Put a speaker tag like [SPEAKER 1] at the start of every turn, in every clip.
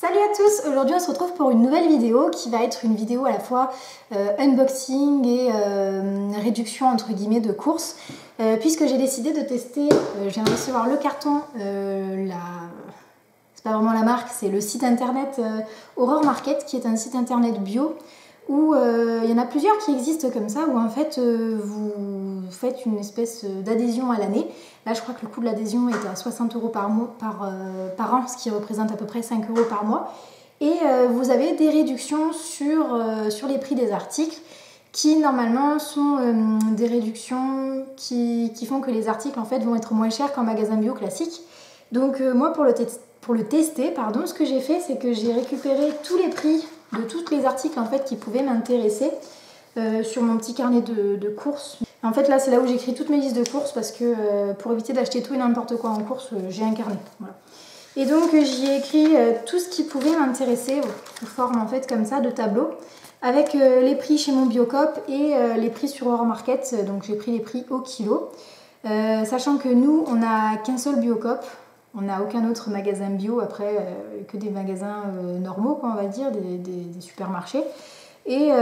[SPEAKER 1] Salut à tous, aujourd'hui on se retrouve pour une nouvelle vidéo qui va être une vidéo à la fois unboxing et réduction entre guillemets de courses puisque j'ai décidé de tester, je viens de recevoir le carton, c'est pas vraiment la marque, c'est le site internet Aurore Market qui est un site internet bio où il y en a plusieurs qui existent comme ça, où en fait vous faites une espèce d'adhésion à l'année. Là je crois que le coût de l'adhésion est à 60 € par an, ce qui représente à peu près 5 € par mois. Et vous avez des réductions sur les prix des articles qui normalement sont des réductions qui font que les articles en fait vont être moins chers qu'en magasin bio classique. Donc moi pour le tester, ce que j'ai fait c'est que j'ai récupéré tous les prix de tous les articles en fait qui pouvaient m'intéresser sur mon petit carnet de courses. En fait là c'est là où j'écris toutes mes listes de courses parce que pour éviter d'acheter tout et n'importe quoi en course, j'ai un carnet. Voilà. Et donc j'y ai écrit tout ce qui pouvait m'intéresser sous forme en fait comme ça de tableau avec les prix chez mon Biocoop et les prix sur Aurore Market. Donc j'ai pris les prix au kilo, sachant que nous on n'a qu'un seul Biocoop. On n'a aucun autre magasin bio, après que des magasins normaux, quoi, on va dire, des supermarchés. Et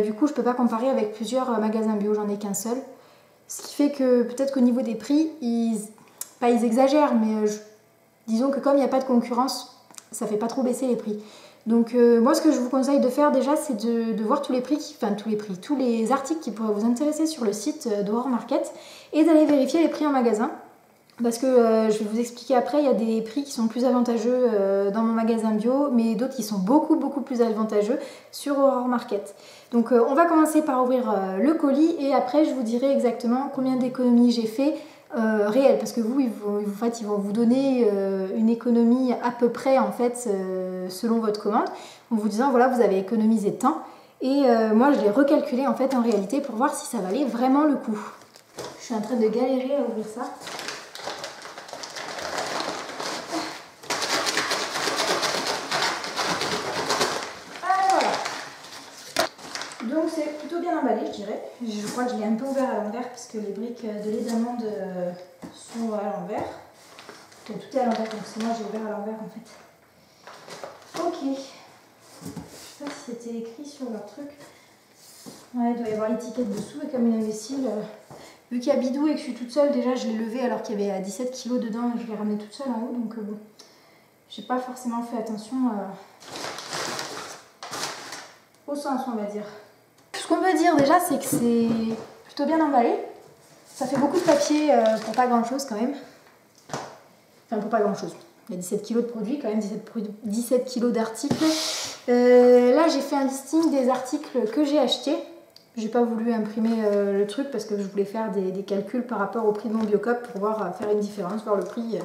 [SPEAKER 1] du coup, je ne peux pas comparer avec plusieurs magasins bio, j'en ai qu'un seul. Ce qui fait que peut-être qu'au niveau des prix, ils exagèrent, mais disons que comme il n'y a pas de concurrence, ça ne fait pas trop baisser les prix. Donc moi, ce que je vous conseille de faire déjà, c'est de voir tous les articles qui pourraient vous intéresser sur le site d'Aurore Market et d'aller vérifier les prix en magasin. Parce que je vais vous expliquer après, il y a des prix qui sont plus avantageux dans mon magasin bio, mais d'autres qui sont beaucoup plus avantageux sur Aurore Market. Donc on va commencer par ouvrir le colis et après je vous dirai exactement combien d'économies j'ai fait réelles. Parce que vous, ils vont vous donner une économie à peu près en fait selon votre commande, en vous disant voilà vous avez économisé tant. Et moi je l'ai recalculé en fait en réalité pour voir si ça valait vraiment le coup. Je suis en train de galérer à ouvrir ça. Donc c'est plutôt bien emballé, je dirais. Je crois que je l'ai un peu ouvert à l'envers parce que les briques de lait d'amande sont à l'envers. Donc tout est à l'envers, donc c'est moi j'ai ouvert à l'envers en fait. Ok. Je sais pas si c'était écrit sur leur truc. Ouais, il doit y avoir l'étiquette dessous et comme une imbécile, vu qu'il y a bidou et que je suis toute seule, déjà je l'ai levé alors qu'il y avait 17 kg dedans et je l'ai ramené toute seule en haut. Donc bon, j'ai pas forcément fait attention au sens, on va dire. Ce qu'on peut dire déjà, c'est que c'est plutôt bien emballé. Ça fait beaucoup de papier pour pas grand chose quand même. Enfin, pour pas grand chose. Il y a 17 kg de produits quand même, 17 kg d'articles. Là, j'ai fait un listing des articles que j'ai achetés. J'ai pas voulu imprimer le truc parce que je voulais faire des calculs par rapport au prix de mon Biocoop pour voir faire une différence, voir le prix,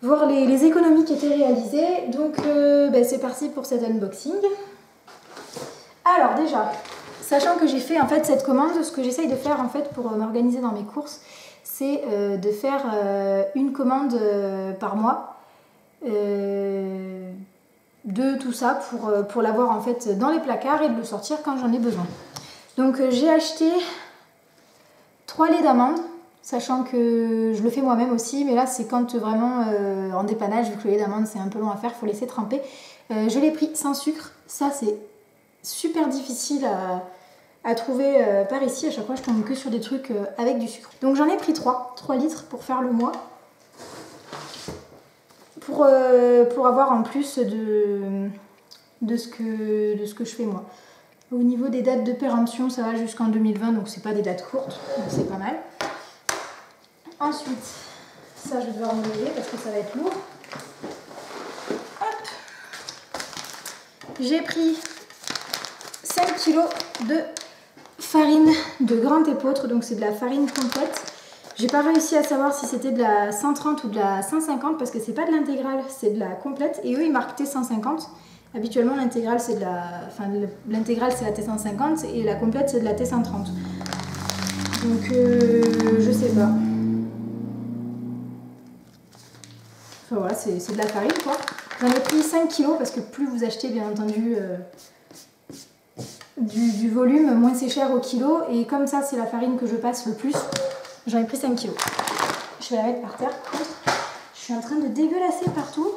[SPEAKER 1] voir les économies qui étaient réalisées. Donc, c'est parti pour cet unboxing. Alors déjà, sachant que j'ai fait en fait cette commande, ce que j'essaye de faire en fait pour m'organiser dans mes courses, c'est de faire une commande par mois de tout ça pour l'avoir en fait dans les placards et de le sortir quand j'en ai besoin. Donc j'ai acheté 3 laits d'amande, sachant que je le fais moi-même aussi, mais là c'est quand vraiment en dépannage, vu que le lait d'amande c'est un peu long à faire, il faut laisser tremper. Je l'ai pris sans sucre, ça c'est super difficile à trouver par ici. À chaque fois je tombe que sur des trucs avec du sucre. Donc j'en ai pris 3 litres pour faire le mois, pour avoir en plus de ce que je fais moi. Au niveau des dates de péremption, ça va jusqu'en 2020, donc c'est pas des dates courtes, donc c'est pas mal. Ensuite, ça je vais devoir me lever parce que ça va être lourd. Hop. J'ai pris 5 kg de farine de grand épeautre, donc c'est de la farine complète. J'ai pas réussi à savoir si c'était de la 130 ou de la 150 parce que c'est pas de l'intégrale, c'est de la complète et eux ils marquaient 150. Habituellement l'intégrale c'est l'intégrale c'est la T150 et la complète c'est de la T130. Donc je sais pas. Enfin voilà, c'est de la farine quoi. J'en ai pris 5 kg parce que plus vous achetez bien entendu du volume, moins c'est cher au kilo. Et comme ça, c'est la farine que je passe le plus, j'en ai pris 5 kg. Je vais la mettre par terre. Je suis en train de dégueulasser partout.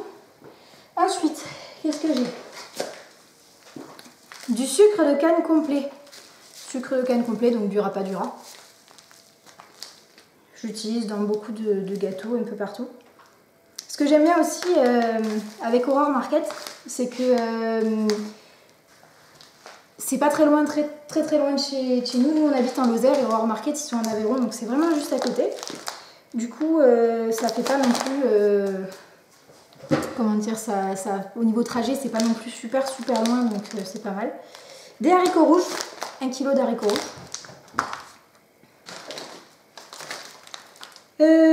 [SPEAKER 1] Ensuite, qu'est-ce que j'ai? Du sucre de canne complet. Sucre de canne complet, donc du Rapadura. J'utilise dans beaucoup de gâteaux, un peu partout. Ce que j'aime bien aussi avec Aurore Market, c'est que c'est pas très loin, très loin de chez nous. Nous, on habite en Lozère et Aurore Market, ils sont en Aveyron, donc c'est vraiment juste à côté. Du coup, ça fait pas non plus... comment dire, au niveau trajet, c'est pas non plus super loin, donc c'est pas mal. Des haricots rouges, 1 kg d'haricots rouges.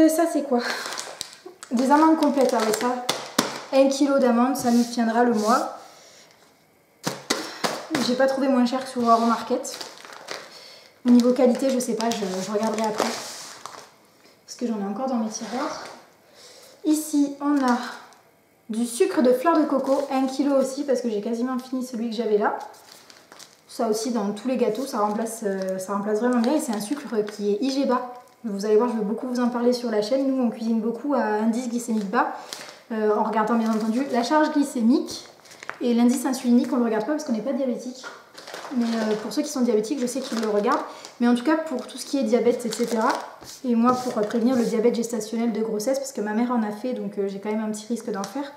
[SPEAKER 1] Ça c'est quoi? Des amandes complètes, avec ça. 1 kg d'amandes, ça nous tiendra le mois. J'ai pas trouvé moins cher que sur Aurore Market. Au niveau qualité, je sais pas, je regarderai après. Parce que j'en ai encore dans mes tiroirs. Ici, on a du sucre de fleur de coco, 1 kg aussi, parce que j'ai quasiment fini celui que j'avais là. Ça aussi, dans tous les gâteaux, ça remplace vraiment bien. Et c'est un sucre qui est IGBA. Vous allez voir, je vais beaucoup vous en parler sur la chaîne. Nous, on cuisine beaucoup à indice glycémique bas, en regardant bien entendu la charge glycémique. Et l'indice insulinique, on ne le regarde pas parce qu'on n'est pas diabétique. Mais pour ceux qui sont diabétiques, je sais qu'ils le regardent. Mais en tout cas, pour tout ce qui est diabète, etc. Et moi, pour prévenir le diabète gestationnel de grossesse, parce que ma mère en a fait, donc j'ai quand même un petit risque d'en faire.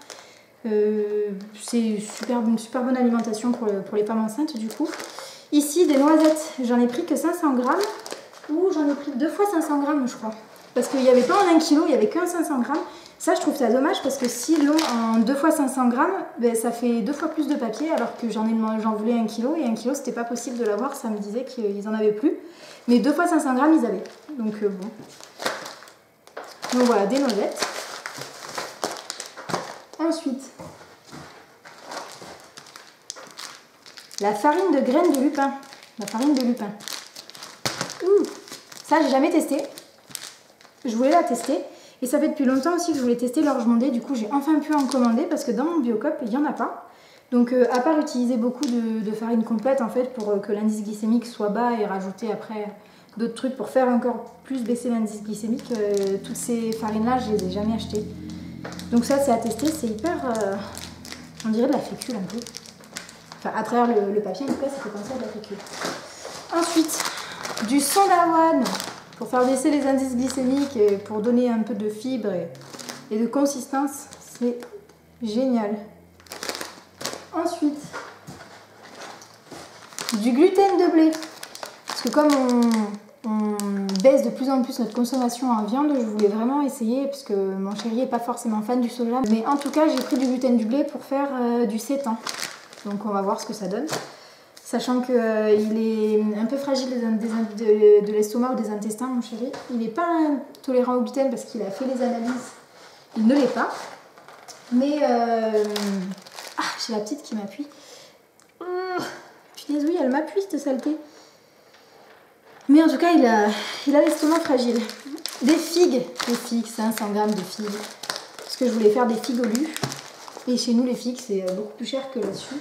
[SPEAKER 1] C'est une super bonne alimentation pour les femmes enceintes, du coup. Ici, des noisettes. J'en ai pris que 500 grammes. Ou j'en ai pris 2 fois 500 grammes, je crois. Parce qu'il n'y avait pas en 1 kg, il n'y avait qu'un 500 grammes. Ça, je trouve ça dommage parce que s'ils l'ont en 2 fois 500 grammes, ben, ça fait 2 fois plus de papier alors que j'en voulais 1 kg. Et 1 kg, c'était pas possible de l'avoir. Ça me disait qu'ils en avaient plus. Mais 2 fois 500 grammes, ils avaient. Donc bon. Donc voilà, des noisettes. Ensuite, la farine de graines de lupin. La farine de lupin. Ça, j'ai jamais testé. Je voulais la tester. Et ça fait depuis longtemps aussi que je voulais tester l'orge-mondé. Du coup, j'ai enfin pu en commander parce que dans mon Biocop, il n'y en a pas. Donc, à part utiliser beaucoup de farine complète, en fait, pour que l'indice glycémique soit bas et rajouter après d'autres trucs pour faire encore plus baisser l'indice glycémique, toutes ces farines-là, je les ai jamais achetées. Donc ça, c'est à tester. C'est hyper... on dirait de la fécule un peu. Enfin, à travers le papier, en tout cas, ça fait penser à de la fécule. Ensuite, du sang d'avoine pour faire baisser les indices glycémiques et pour donner un peu de fibre et de consistance. C'est génial. Ensuite, du gluten de blé. Parce que comme on baisse de plus en plus notre consommation en viande, je voulais vraiment essayer, parce que mon chéri n'est pas forcément fan du soja. Mais en tout cas, j'ai pris du gluten du blé pour faire du sétan. Donc on va voir ce que ça donne. Sachant qu'il est un peu fragile de l'estomac ou des intestins, mon chéri. Il n'est pas intolérant au gluten parce qu'il a fait les analyses. Il ne l'est pas. Mais... Ah, j'ai la petite qui m'appuie. Punaise, oui, elle m'appuie cette saleté. Mais en tout cas, il a l'estomac fragile. Des figues, 500 grammes de figues. Parce que je voulais faire des figues au lu. Et chez nous, les figues, c'est beaucoup plus cher que là-dessus.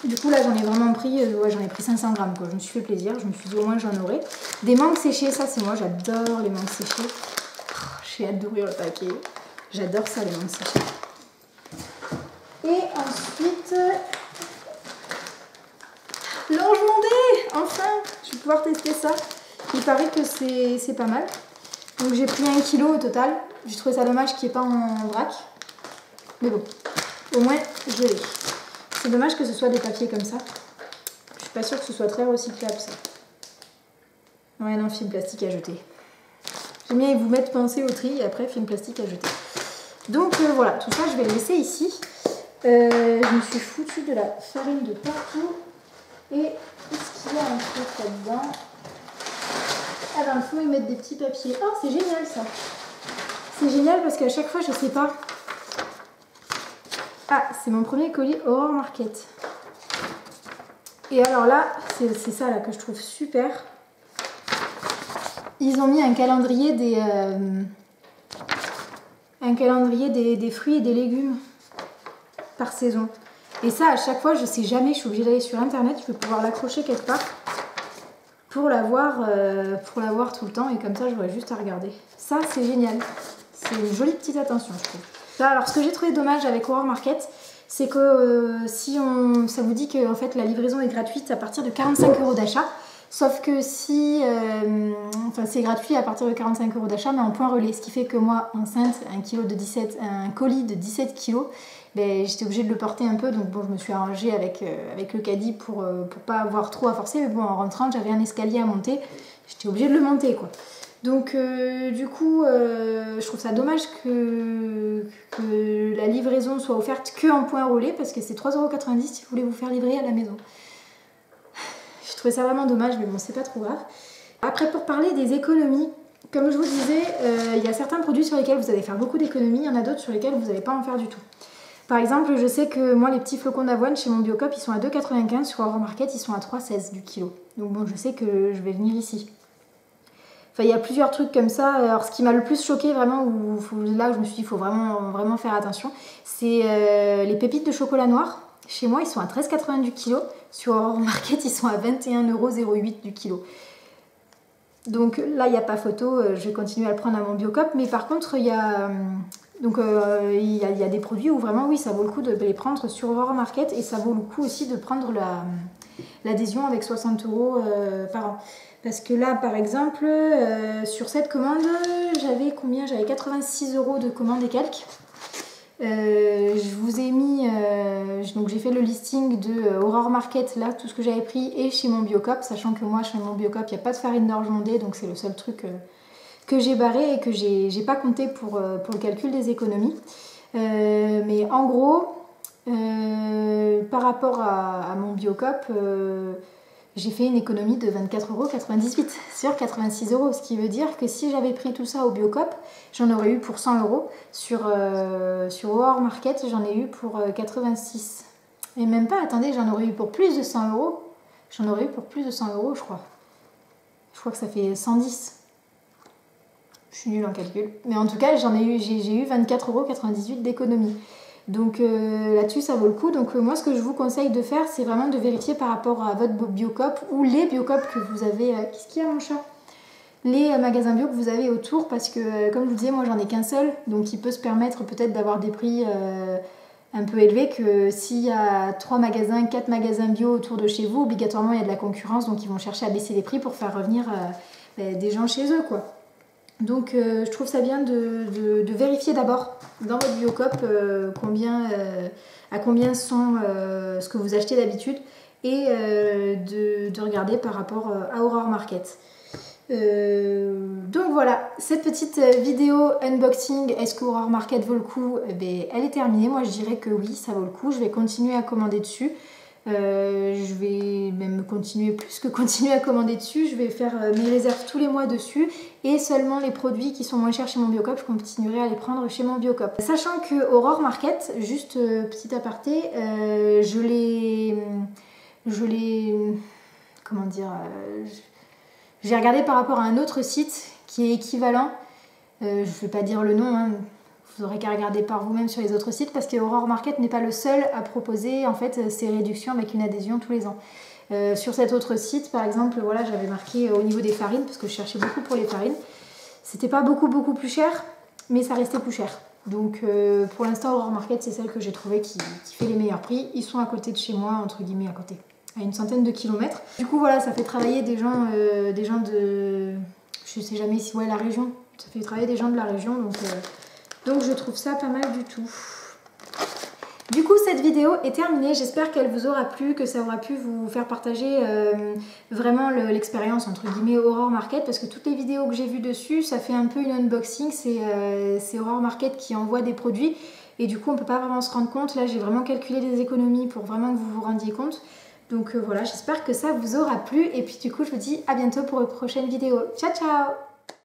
[SPEAKER 1] Du coup, là, j'en ai vraiment pris, j'en ai pris 500 grammes, quoi. Je me suis fait plaisir, je me suis dit au moins j'en aurai. Des mangues séchées, ça c'est moi, j'adore les mangues séchées. Oh, j'ai hâte d'ouvrir le papier. J'adore ça, les mangues séchées. Et ensuite, l'orge mondé, enfin, je vais pouvoir tester ça. Il paraît que c'est pas mal. Donc j'ai pris 1 kg au total. J'ai trouvé ça dommage qu'il n'y ait pas en vrac. Mais bon, au moins je l'ai. C'est dommage que ce soit des papiers comme ça. Je suis pas sûre que ce soit très recyclable ça. Ouais non, film plastique à jeter. J'aime bien vous mettre penser au tri et après film plastique à jeter. Donc voilà, tout ça je vais le laisser ici. Je me suis foutue de la farine de partout. Et est-ce qu'il y a un truc là-dedans? Ah ben il faut y mettre des petits papiers. Oh c'est génial ça. C'est génial parce qu'à chaque fois je sais pas. Ah, c'est mon premier colis Aurore Market. Et alors là, c'est ça là que je trouve super. Ils ont mis un calendrier des fruits et des légumes par saison. Et ça, à chaque fois, je sais jamais, je suis obligée d'aller sur internet, je vais pouvoir l'accrocher quelque part pour l'avoir tout le temps. Et comme ça, j'aurai juste à regarder. Ça, c'est génial. C'est une jolie petite attention, je trouve. Là, alors ce que j'ai trouvé dommage avec Aurore Market, c'est que ça vous dit que en fait, la livraison est gratuite à partir de 45 € d'achat. Sauf que si, c'est gratuit à partir de 45 € d'achat, mais en point relais. Ce qui fait que moi, enceinte, un colis de 17 kg, ben, j'étais obligée de le porter un peu. Donc bon, je me suis arrangée avec le caddie pour pas avoir trop à forcer. Mais bon, en rentrant, j'avais un escalier à monter. J'étais obligée de le monter, quoi. Donc du coup, je trouve ça dommage que la livraison soit offerte que en point relais, parce que c'est 3,90 € si vous voulez vous faire livrer à la maison. Je trouvais ça vraiment dommage, mais bon, c'est pas trop grave. Après, pour parler des économies, comme je vous disais, il y a certains produits sur lesquels vous allez faire beaucoup d'économies, il y en a d'autres sur lesquels vous n'allez pas en faire du tout. Par exemple, je sais que moi, les petits flocons d'avoine chez mon Biocop, ils sont à 2,95 €, sur Aurore Market, ils sont à 3,16 € du kilo. Donc bon, je sais que je vais venir ici. Enfin, il y a plusieurs trucs comme ça. Alors, ce qui m'a le plus choqué, vraiment, là où je me suis dit, il faut vraiment faire attention, c'est les pépites de chocolat noir. Chez moi, ils sont à 13,80 € du kilo. Sur Aurore Market, ils sont à 21,08 € du kilo. Donc là, il n'y a pas photo. Je vais continuer à le prendre à mon Biocop. Mais par contre, il y a des produits où vraiment, oui, ça vaut le coup de les prendre sur Aurore Market. Et ça vaut le coup aussi de prendre l'adhésion avec 60 € par an. Parce que là, par exemple, sur cette commande, j'avais combien? J'avais 86 € de commande et quelques. Je vous ai mis, donc j'ai fait le listing de Aurore Market, là, tout ce que j'avais pris, et chez mon Biocop, sachant que moi, chez mon Biocop, il n'y a pas de farine d'orge mondée, donc c'est le seul truc que j'ai barré et que j'ai pas compté pour le calcul des économies. Mais en gros, par rapport à mon Biocop, j'ai fait une économie de 24,98 € sur 86 €, ce qui veut dire que si j'avais pris tout ça au Biocop, j'en aurais eu pour 100 €. Sur Aurore Market, j'en ai eu pour 86. Et même pas, attendez, j'en aurais eu pour plus de 100 €. J'en aurais eu pour plus de 100 €, je crois. Je crois que ça fait 110. Je suis nulle en calcul. Mais en tout cas, j'ai eu 24,98 € d'économie. Donc là-dessus, ça vaut le coup. Donc moi, ce que je vous conseille de faire, c'est vraiment de vérifier par rapport à votre Biocop ou les Biocop que vous avez. Qu'est-ce qu'il y a, mon chat? Les magasins bio que vous avez autour, parce que comme je vous disais, moi j'en ai qu'un seul, donc il peut se permettre peut-être d'avoir des prix un peu élevés, que s'il y a 3 magasins, 4 magasins bio autour de chez vous, obligatoirement il y a de la concurrence, donc ils vont chercher à baisser les prix pour faire revenir des gens chez eux, quoi. Donc je trouve ça bien de vérifier d'abord dans votre Biocop à combien sont ce que vous achetez d'habitude, et de regarder par rapport à Aurore Market. Donc voilà, cette petite vidéo unboxing, est-ce que Aurore Market vaut le coup? Elle est terminée. Moi je dirais que oui, ça vaut le coup. Je vais continuer à commander dessus. Je vais même continuer à commander dessus. Je vais faire mes réserves tous les mois dessus, et seulement les produits qui sont moins chers chez mon Biocop, je continuerai à les prendre chez mon Biocop. Sachant que Aurore Market, juste petit aparté, je l'ai comment dire, j'ai regardé par rapport à un autre site qui est équivalent. Je ne vais pas dire le nom, hein. Vous n'aurez qu'à regarder par vous-même sur les autres sites, parce que Aurore Market n'est pas le seul à proposer en fait ces réductions avec une adhésion tous les ans. Sur cet autre site, par exemple, voilà, j'avais marqué au niveau des farines, parce que je cherchais beaucoup pour les farines. C'était pas beaucoup plus cher, mais ça restait plus cher. Donc pour l'instant, Aurore Market, c'est celle que j'ai trouvée qui fait les meilleurs prix. Ils sont à côté de chez moi, entre guillemets à côté, à une centaine de kilomètres. Du coup, voilà, ça fait travailler des gens de... Je sais jamais si... Ouais, la région. Ça fait travailler des gens de la région, donc je trouve ça pas mal du tout. Du coup, cette vidéo est terminée. J'espère qu'elle vous aura plu, que ça aura pu vous faire partager vraiment l'expérience, entre guillemets, Aurore Market, parce que toutes les vidéos que j'ai vues dessus, ça fait un peu une unboxing. C'est Aurore Market qui envoie des produits, et du coup, on peut pas vraiment se rendre compte. Là, j'ai vraiment calculé des économies pour vraiment que vous vous rendiez compte. Donc voilà, j'espère que ça vous aura plu, et puis du coup, je vous dis à bientôt pour une prochaine vidéo. Ciao, ciao!